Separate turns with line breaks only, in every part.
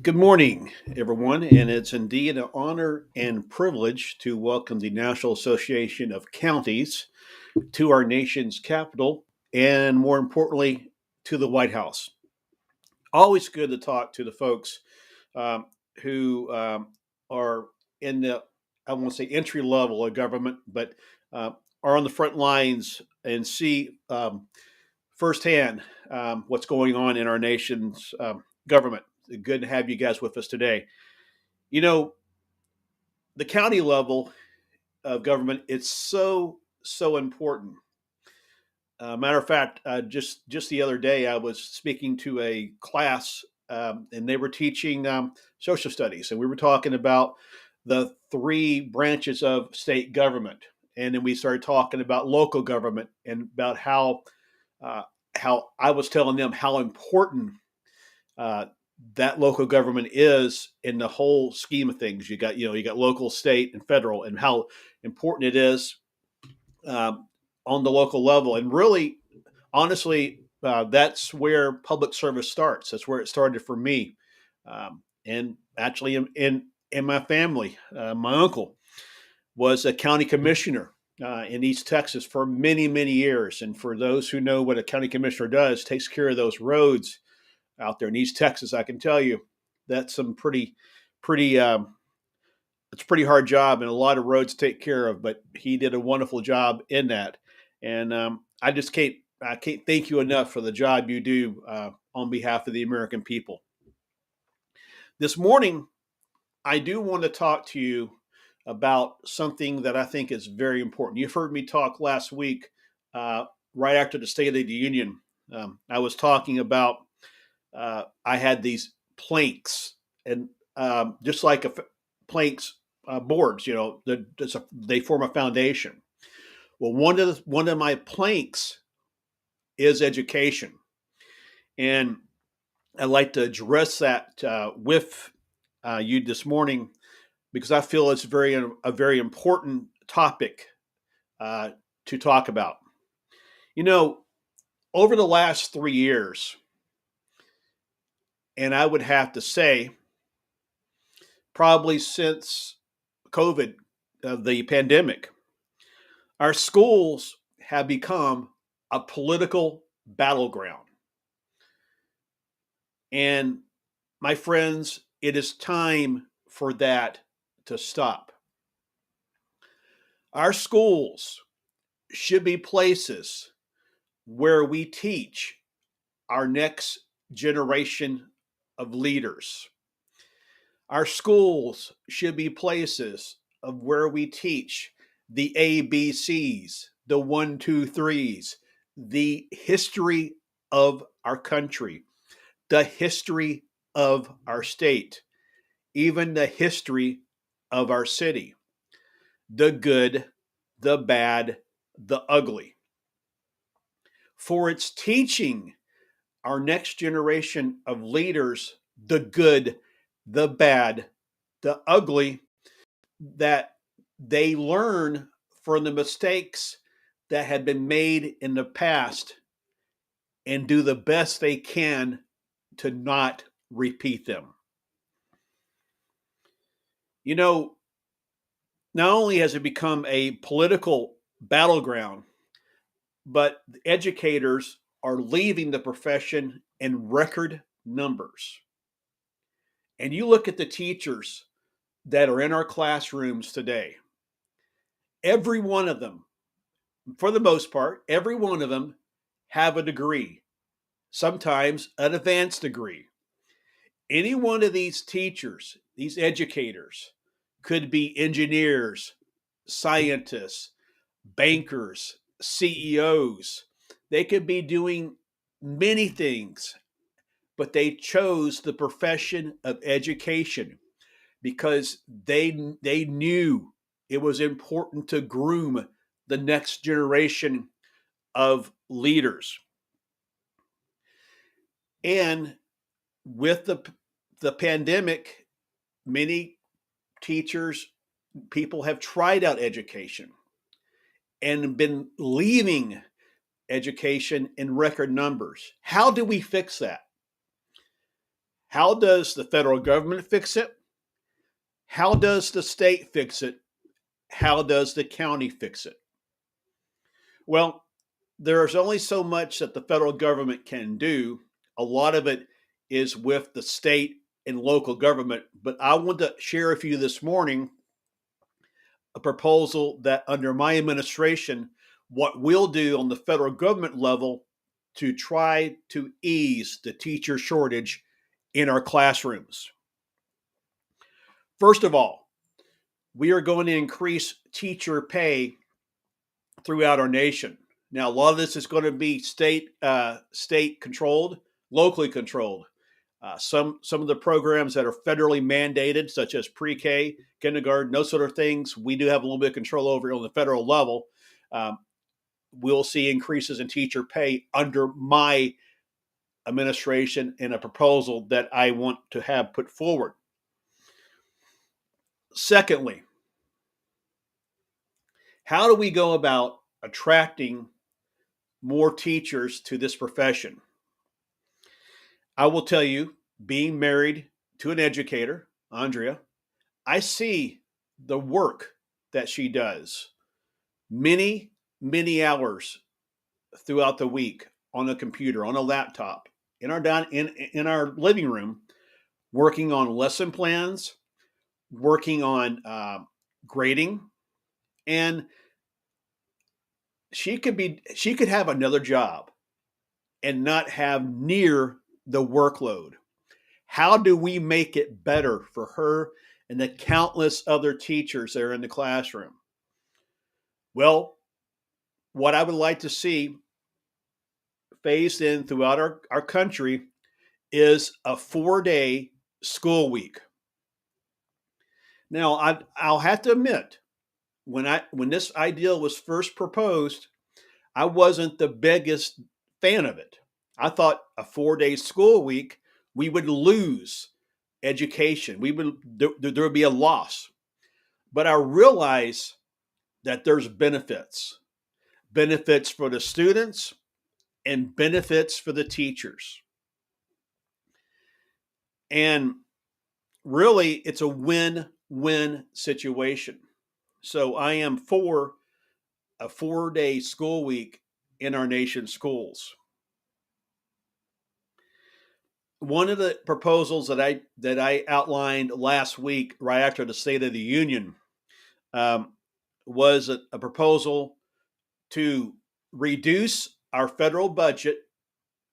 Good morning, everyone, and it's indeed an honor and privilege to welcome the National Association of Counties to our nation's capital, and more importantly, to the White House. Always good to talk to the folks um, who are in the, I won't say entry level of government, but uh, are on the front lines and see firsthand what's going on in our nation's government. Good to have you guys with us today. You know, the county level of government, it's so important. Matter of fact, just the other day, I was speaking to a class, and they were teaching social studies, and we were talking about the three branches of state government, and then we started talking about local government and about uh, how I was telling them how important uh, that local government is in the whole scheme of things. You got local, state, and federal, and how important it is um, on the local level. And really, honestly, that's where public service starts. That's where it started for me, and actually in my family. My uncle was a county commissioner. In East Texas for many years, and for those who know what a county commissioner does, takes care of those roads out there in East Texas. I can tell you that's some pretty it's a pretty hard job and a lot of roads to take care of. But he did a wonderful job in that, and I can't thank you enough for the job you do on behalf of the American people. This morning, I do want to talk to you about something that I think is very important. You've heard me talk last week, uh, right after the State of the Union. I was talking about I had these planks, and just like planks boards, they form a foundation. Well, one of my planks is education, and I'd like to address that with you this morning because I feel it's a very important topic uh, to talk about. You know, over the last 3 years, and I would have to say probably since COVID, the pandemic, our schools have become a political battleground. And my friends, it is time for that to stop. Our schools should be places where we teach our next generation of leaders. Our schools should be places of where we teach the ABCs, the one, two, threes, the history of our country, the history of our state, even the history of our city, the good, the bad, the ugly. For it's teaching our next generation of leaders the good, the bad, the ugly, that they learn from the mistakes that had been made in the past and do the best they can to not repeat them. You know, not only has it become a political battleground, but educators are leaving the profession in record numbers. And you look at the teachers that are in our classrooms today, every one of them, for the most part, every one of them have a degree, sometimes an advanced degree. Any one of these teachers, these educators, could be engineers, scientists, bankers, CEOs. They could be doing many things, but they chose the profession of education because they knew it was important to groom the next generation of leaders. And with the pandemic, many teachers, people have tried out education and been leaving education in record numbers. How do we fix that? How does the federal government fix it? How does the state fix it? How does the county fix it? Well, there's only so much that the federal government can do. A lot of it is with the state and local government. But I want to share with you this morning a proposal that under my administration, what we'll do on the federal government level to try to ease the teacher shortage in our classrooms. First of all, we are going to increase teacher pay throughout our nation. Now, a lot of this is going to be state controlled, locally controlled. Some of the programs that are federally mandated, such as pre-K, kindergarten, those sort of things, we do have a little bit of control over on the federal level. Um, we'll see increases in teacher pay under my administration in a proposal that I want to have put forward. Secondly, how do we go about attracting more teachers to this profession? I will tell you, being married to an educator, Andrea, I see the work that she does many, many hours throughout the week on a computer, on a laptop, in our living room, working on lesson plans, working on grading, and she could have another job and not have near the workload. How do we make it better for her and the countless other teachers that are in the classroom? Well, what I would like to see phased in throughout our country is a 4-day school week. Now, I'll have to admit, when this idea was first proposed, I wasn't the biggest fan of it. I thought a 4-day school week, we would lose education. There would be a loss. But I realize that there's benefits for the students and benefits for the teachers. And really, it's a win-win situation. So I am for a 4-day school week in our nation's schools. One of the proposals that I outlined last week, right after the State of the Union, was a proposal to reduce our federal budget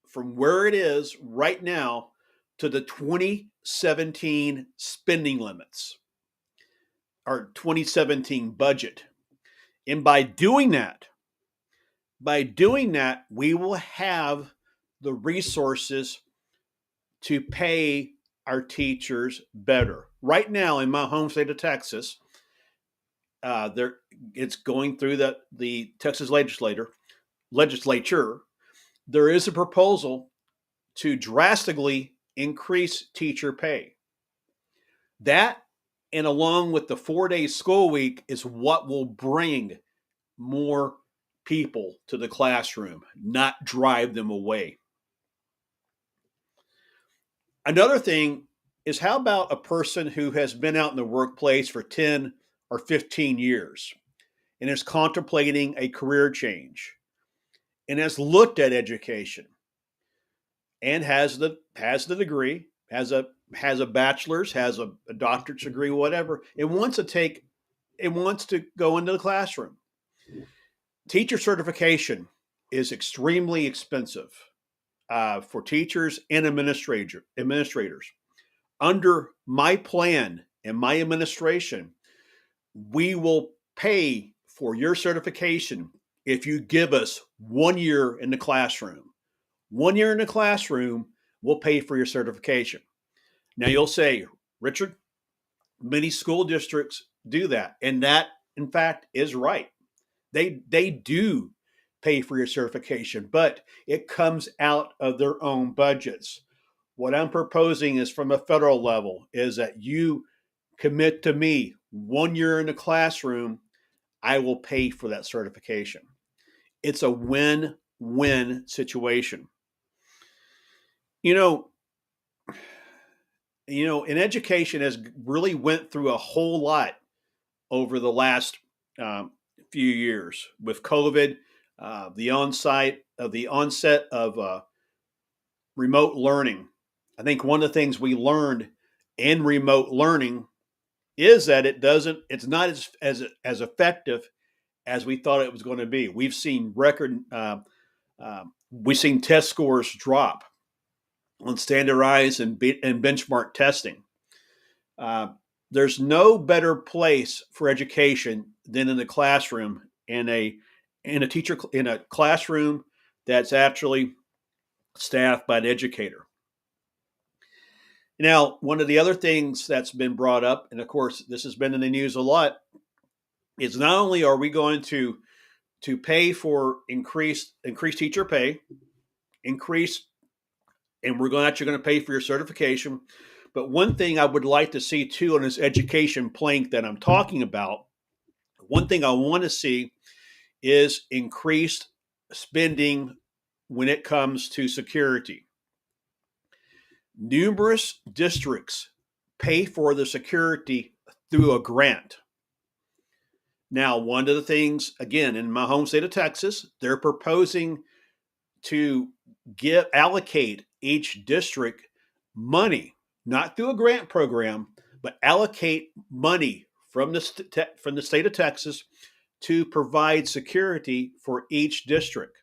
from where it is right now to the 2017 spending limits, our 2017 budget. And by doing that, we will have the resources to pay our teachers better. Right now, in my home state of Texas, it's going through the Texas legislature. There is a proposal to drastically increase teacher pay. That, and along with the 4-day school week, is what will bring more people to the classroom, not drive them away. Another thing is, how about a person who has been out in the workplace for 10 or 15 years and is contemplating a career change and has looked at education and has the degree, has a bachelor's, has a doctorate degree, whatever, and wants to go into the classroom. Teacher certification is extremely expensive for teachers and administrators. Under my plan and my administration, we will pay for your certification if you give us 1 year in the classroom. 1 year in the classroom, we'll pay for your certification. Now you'll say, Richard, many school districts do that. And that, in fact, is right. They do pay for your certification, but it comes out of their own budgets. What I'm proposing is, from a federal level, is that you commit to me 1 year in the classroom, I will pay for that certification. It's a win-win situation. You know, And education has really went through a whole lot over the last um, few years with COVID, the onset of remote learning. I think one of the things we learned in remote learning is that it's not as effective as we thought it was going to be. We've seen test scores drop on standardized and benchmark testing. Uh, there's no better place for education than in the classroom, in a classroom that's actually staffed by an educator. Now, one of the other things that's been brought up, and of course this has been in the news a lot, is not only are we going to pay for increased teacher pay, increase, and we're actually going to pay for your certification. But one thing I would like to see too on this education plank that I'm talking about, one thing I want to see is increased spending when it comes to security. Numerous districts pay for the security through a grant. Now, one of the things, again, in my home state of Texas, they're proposing to allocate each district money, not through a grant program, but allocate money from the state of Texas to provide security for each district.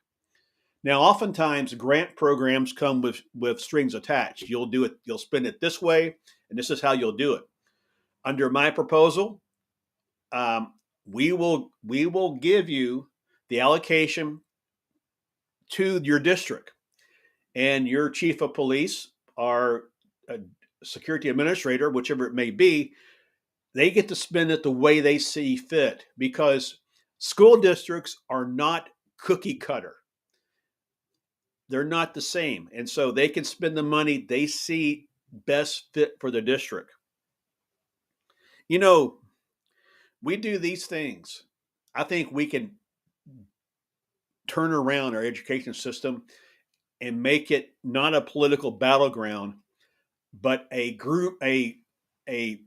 Now, oftentimes grant programs come with strings attached. You'll spend it this way, and this is how you'll do it. Under my proposal, we will give you the allocation to your district, and your chief of police or a security administrator, whichever it may be, they get to spend it the way they see fit, because school districts are not cookie cutter. They're not the same. And so they can spend the money they see best fit for the district. You know, we do these things. I think we can turn around our education system and make it not a political battleground, but a a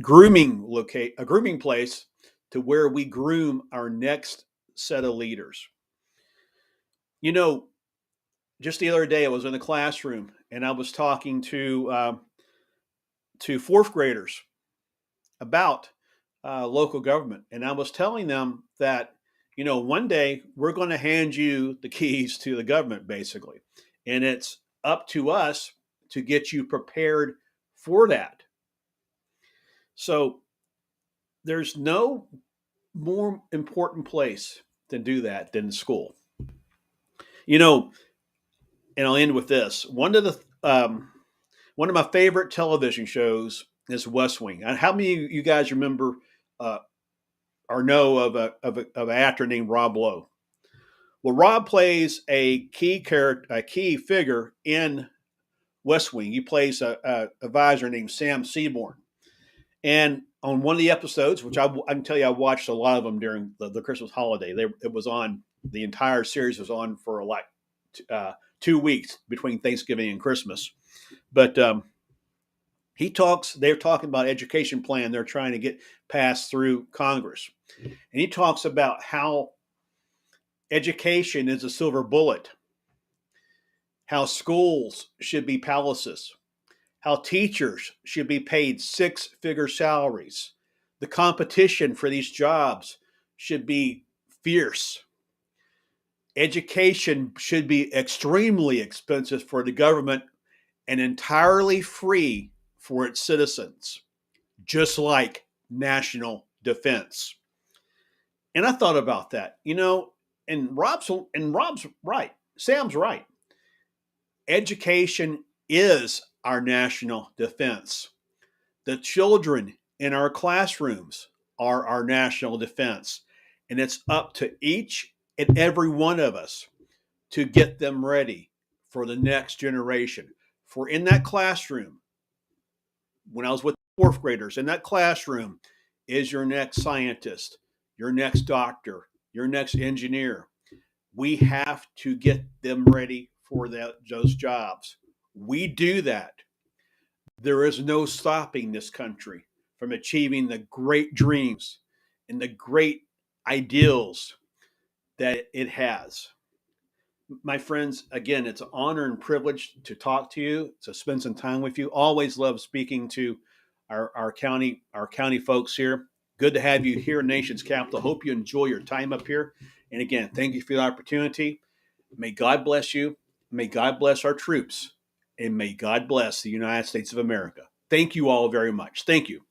grooming place to where we groom our next set of leaders. You know, just the other day I was in the classroom and I was talking to fourth graders about local government, and I was telling them that one day we're going to hand you the keys to the government, basically, and it's up to us to get you prepared for that. So there's no more important place to do that than school. You know, and I'll end with this. One of my favorite television shows is West Wing. And how many of you guys remember uh, or know of an actor named Rob Lowe? Well, Rob plays a key figure in West Wing. He plays a advisor named Sam Seaborn. And on one of the episodes, which I can tell you, I watched a lot of them during the Christmas holiday. It was on, the entire series was on for like 2 weeks between Thanksgiving and Christmas. But they're talking about education plan they're trying to get passed through Congress. And he talks about how education is a silver bullet, how schools should be palaces, how teachers should be paid six-figure salaries. The competition for these jobs should be fierce. Education should be extremely expensive for the government and entirely free for its citizens, just like national defense. And I thought about that, and Rob's right. Sam's right. Education is our national defense. The children in our classrooms are our national defense. And it's up to each and every one of us to get them ready for the next generation. For in that classroom, when I was with fourth graders, in that classroom is your next scientist, your next doctor, your next engineer. We have to get them ready for those jobs. We do that There is no stopping this country from achieving the great dreams and the great ideals that it has. My friends, again, it's an honor and privilege to talk to you, to spend some time with you. Always love speaking to our county folks here. Good to have you here in Nation's Capital. Hope you enjoy your time up here. And again, thank you for the opportunity. May God bless you. May God bless our troops. And may God bless the United States of America. Thank you all very much. Thank you.